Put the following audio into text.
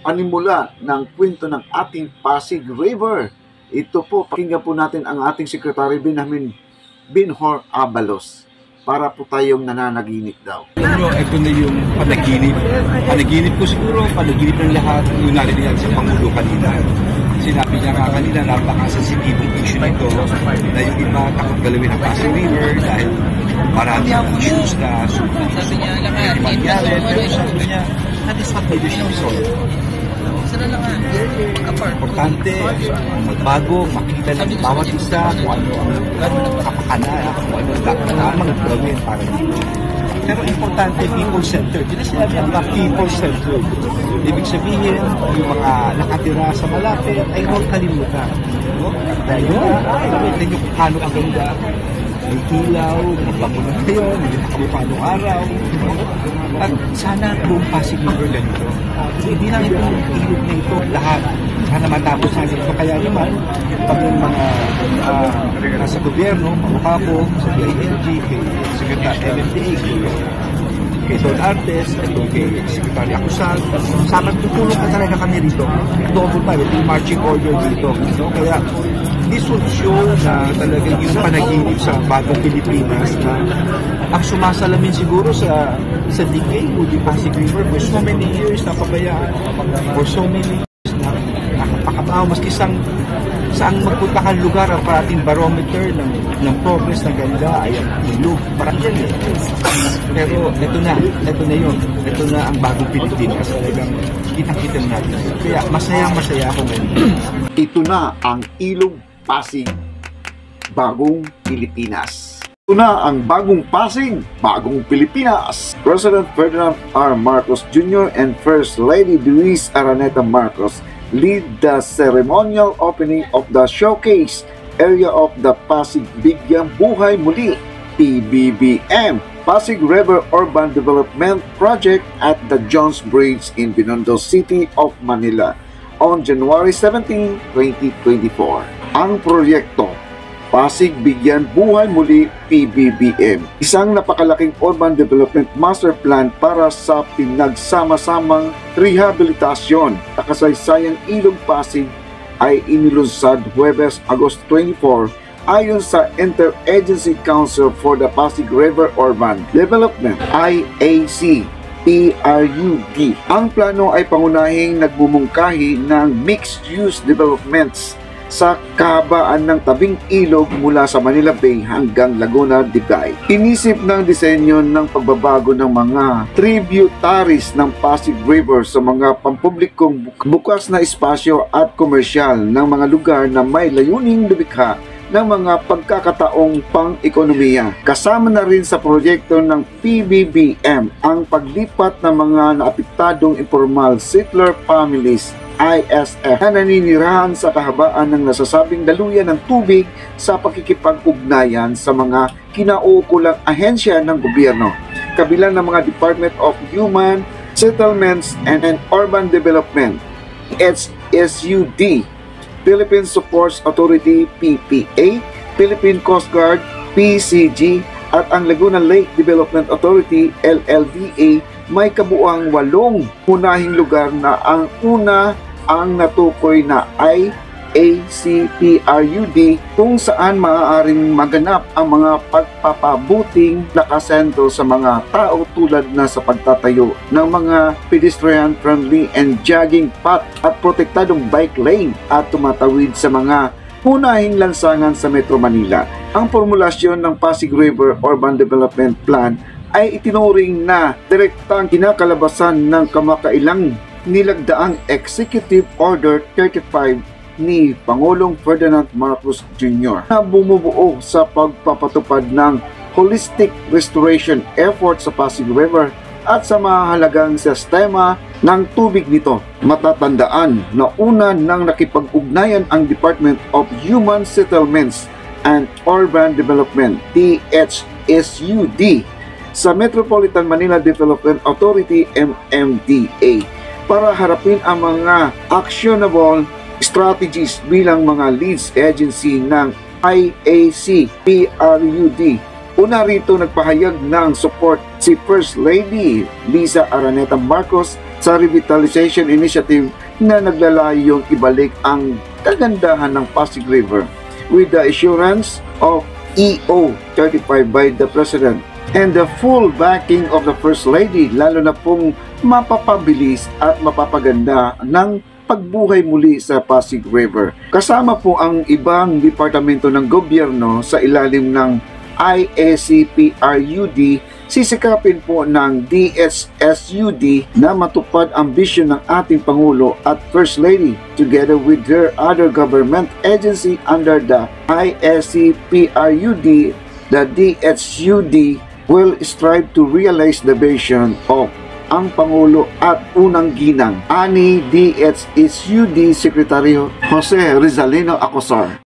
panimula ng kwento ng ating Pasig River. Ito po, pakinggan po natin ang ating Secretary Benjamin Binhor Abalos para po tayong nananaginip daw. Siguro ito na yung panaginip. Panaginip ko siguro, panaginip ng lahat. Yung narinig sa Pangulo kanina. Sinabi niya nga kanina, napaka-sensitibong issue nito na yung iba takot galawin ang Pasig River dahil marami ang issues na hindi mangyari. Pero sabi niya, satisfied siya. Importante, magbago, makita ng bawat isa kung ano ang kapakanan, kung ano ang dapat gawin para dito. Pero importante, people-centered. Hindi sinabi ang people-centered. Ibig sabihin, yung mga nakatira sa malapit ay huwag kalimutan. Dahil ito yung paano ang ganda. May ilaw, magbago na kayo, hindi nakamukha ng araw. At sana buong Pasig River ganito. Hindi lang itong ilog na ito lahat. Sana matapos natin ito. Kaya naman, kami mga nasa gobyerno, mga po, sa DILG, kay Secretary MMDA, kay Don Artes, kay Secretary Acusal, sama tutulong ka talaga kami rito. Double pa, yung marching order dito. Kaya, this will show na talaga yung panaginip sa bagong Pilipinas na ang sumasalamin siguro sa decay o di Pasig River for so many years napabayaan, for so many years na nakapakatawa, maski saang magpunta kang lugar ang parating barometer ng progress ng ganda ay ilog, parang yan eh. Pero ito na yun. Ito na ang bagong Pilipinas. Talagang kitang-kita natin. Kaya masaya ako ngayon. Ito na ang Ilog Pasig, bagong Pilipinas. Ito na ang bagong Pasig, bagong Pilipinas. President Ferdinand R. Marcos Jr. and First Lady Luis Araneta Marcos lead the ceremonial opening of the showcase area of the Pasig Bigyang Buhay Muli PBBM Pasig River Urban Development Project at the Johns Bridge in Binondo City of Manila on January 17, 2024. Ang proyekto, Pasig Bigyan Buhay Muli PBBM, isang napakalaking urban development master plan para sa pinagsama-samang rehabilitasyon sa kasaysayang Ilog Pasig ay inilunsad Huwebes, Agosto 24 ayon sa Interagency Council for the Pasig River Urban Development IAC PRUD. Ang plano ay pangunahing nagmumungkahi ng mixed-use developments sa kahabaan ng tabing ilog mula sa Manila Bay hanggang Laguna de Bay. Inisip ng disenyo ng pagbabago ng mga tributaries ng Pasig River sa mga pampublikong bukas na espasyo at komersyal ng mga lugar na may layuning lumikha ng mga pagkakataong pang-ekonomiya. Kasama na rin sa proyekto ng PBBM ang paglipat ng mga naapektadong informal settler families ISF na naninirahan sa kahabaan ng nasasabing daluyan ng tubig sa pakikipag-ugnayan sa mga kinaukulang ahensya ng gobyerno, kabilang ng mga Department of Human Settlements and Urban Development, SUD, Philippine Supports Authority PPA, Philippine Coast Guard PCG at ang Laguna Lake Development Authority LLDA. May kabuuang 8 unahing lugar na ang una ang natukoy na IACPRUD kung saan maaaring maganap ang mga pagpapabuting nakasentro sa mga tao tulad na sa pagtatayo ng mga pedestrian-friendly and jogging path at protektadong bike lane at tumatawid sa mga unahing lansangan sa Metro Manila. Ang formulasyon ng Pasig River Urban Development Plan ay itinuring na direktang kinakalabasan ng kamakailang nilagdaang Executive Order 35 ni Pangulong Ferdinand Marcos Jr. na bumubuo sa pagpapatupad ng holistic restoration effort sa Pasig River at sa mahalagang sistema ng tubig nito. Matatandaan na una nang nakipag-ugnayan ang Department of Human Settlements and Urban Development DHSUD sa Metropolitan Manila Development Authority MMDA para harapin ang mga actionable strategies bilang mga leads agency ng IAC PRUD. Una rito nagpahayag ng support si First Lady Lisa Araneta Marcos sa revitalization initiative na naglalayong ibalik ang kagandahan ng Pasig River with the assurance of EO 35 by the President and the full backing of the First Lady, lalo na pong mapapabilis at mapapaganda ng pagbuhay muli sa Pasig River. Kasama po ang ibang departamento ng gobyerno sa ilalim ng IACPRUD, sisikapin po ng DSSUD na matupad ang vision ng ating Pangulo at First Lady together with their other government agency under the IACPRUD. The DSUD will strive to realize the vision of ang Pangulo at unang ginang, ani DSSUD Secretary Jose Rizalino Acosar.